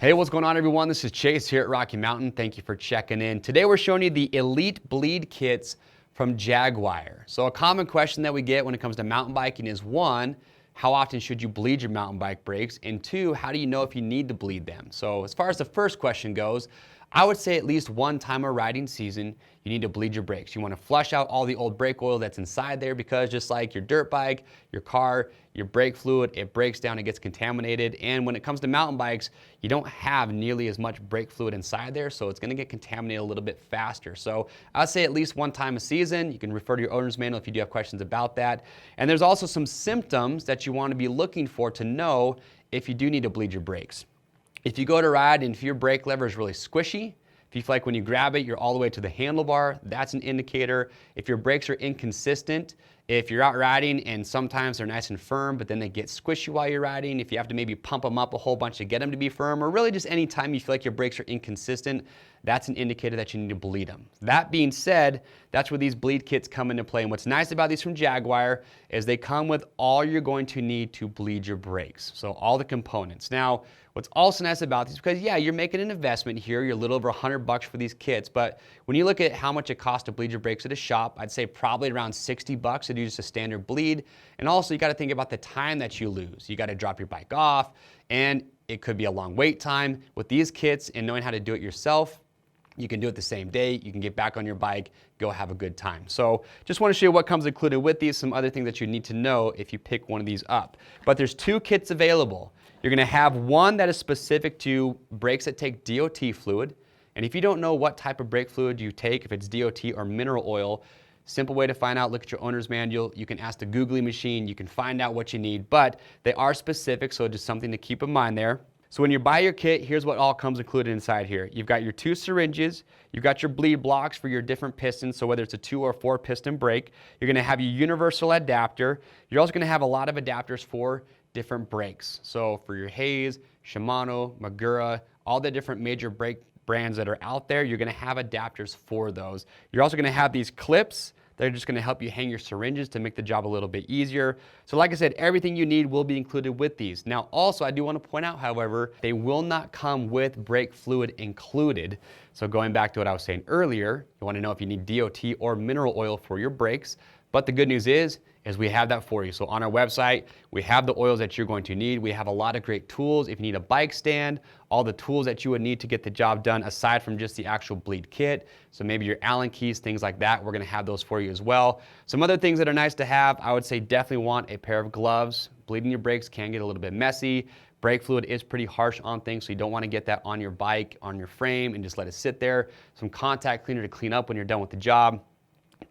Hey, what's going on everyone? This is Chase here at Rocky Mountain. Thank you for checking in. Today we're showing you the Elite Bleed Kits from Jagwire. So a common question that we get when it comes to mountain biking is one, how often should you bleed your mountain bike brakes? And two, how do you know if you need to bleed them? So as far as the first question goes, I would say at least one time a riding season, you need to bleed your brakes. You want to flush out all the old brake oil that's inside there because just like your dirt bike, your car, your brake fluid, it breaks down, it gets contaminated. And when it comes to mountain bikes, you don't have nearly as much brake fluid inside there, so it's going to get contaminated a little bit faster. So I'd say at least one time a season. You can refer to your owner's manual if you do have questions about that. And there's also some symptoms that you want to be looking for to know if you do need to bleed your brakes. If you go to ride and if your brake lever is really squishy, if you feel like when you grab it, you're all the way to the handlebar, that's an indicator. If your brakes are inconsistent, if you're out riding and sometimes they're nice and firm, but then they get squishy while you're riding, if you have to maybe pump them up a whole bunch to get them to be firm, or really just any time you feel like your brakes are inconsistent, that's an indicator that you need to bleed them. That being said, that's where these bleed kits come into play. And what's nice about these from Jagwire is they come with all you're going to need to bleed your brakes. So all the components. Now, what's also nice about these, because yeah, you're making an investment here, you're a little over $100 for these kits, but when you look at how much it costs to bleed your brakes at a shop, I'd say probably around $60 to do just a standard bleed. And also you got to think about the time that you lose. You got to drop your bike off, and it could be a long wait time. With these kits and knowing how to do it yourself, you can do it the same day. You can get back on your bike, go have a good time. So just want to show you what comes included with these, some other things that you need to know if you pick one of these up. But there's two kits available. You're going to have one that is specific to brakes that take DOT fluid. And if you don't know what type of brake fluid you take, if it's DOT or mineral oil, simple way to find out, look at your owner's manual. You can ask the Googly machine. You can find out what you need, but they are specific, so just something to keep in mind there. So when you buy your kit, here's what all comes included inside here. You've got your 2 syringes, you've got your bleed blocks for your different pistons, so whether it's a 2 or 4 piston brake. You're gonna have your universal adapter. You're also gonna have a lot of adapters for different brakes. So for your Hayes, Shimano, Magura, all the different major brake brands that are out there, you're gonna have adapters for those. You're also gonna have these clips. They're just gonna help you hang your syringes to make the job a little bit easier. So like I said, everything you need will be included with these. Now also, I do wanna point out, however, they will not come with brake fluid included. So going back to what I was saying earlier, you wanna know if you need DOT or mineral oil for your brakes. But the good news is we have that for you. So on our website, we have the oils that you're going to need. We have a lot of great tools. If you need a bike stand, all the tools that you would need to get the job done aside from just the actual bleed kit. So maybe your Allen keys, things like that, we're gonna have those for you as well. Some other things that are nice to have, I would say definitely want a pair of gloves. Bleeding your brakes can get a little bit messy. Brake fluid is pretty harsh on things, so you don't want to get that on your bike, on your frame, and just let it sit there. Some contact cleaner to clean up when you're done with the job.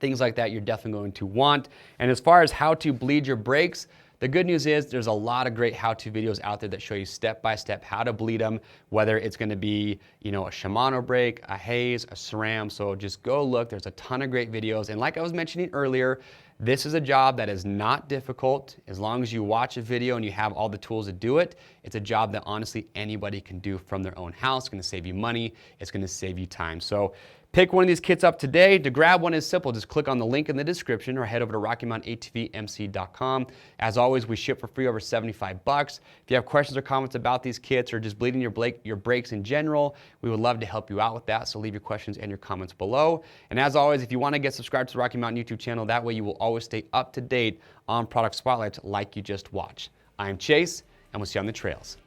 Things like that you're definitely going to want. And as far as how to bleed your brakes, the good news is there's a lot of great how-to videos out there that show you step-by-step how to bleed them, whether it's going to be, a Shimano brake, a Hayes, a SRAM. So just go look. There's a ton of great videos. And like I was mentioning earlier, this is a job that is not difficult. As long as you watch a video and you have all the tools to do it, it's a job that honestly anybody can do from their own house. It's going to save you money. It's going to save you time. So pick one of these kits up today. To grab one is simple. Just click on the link in the description or head over to RockyMountainATVMC.com. As always, we ship for free over $75. If you have questions or comments about these kits or just bleeding your brakes in general, we would love to help you out with that. So leave your questions and your comments below. And as always, if you want to get subscribed to the Rocky Mountain YouTube channel, that way you will always stay up to date on product spotlights like you just watched. I'm Chase, and we'll see you on the trails.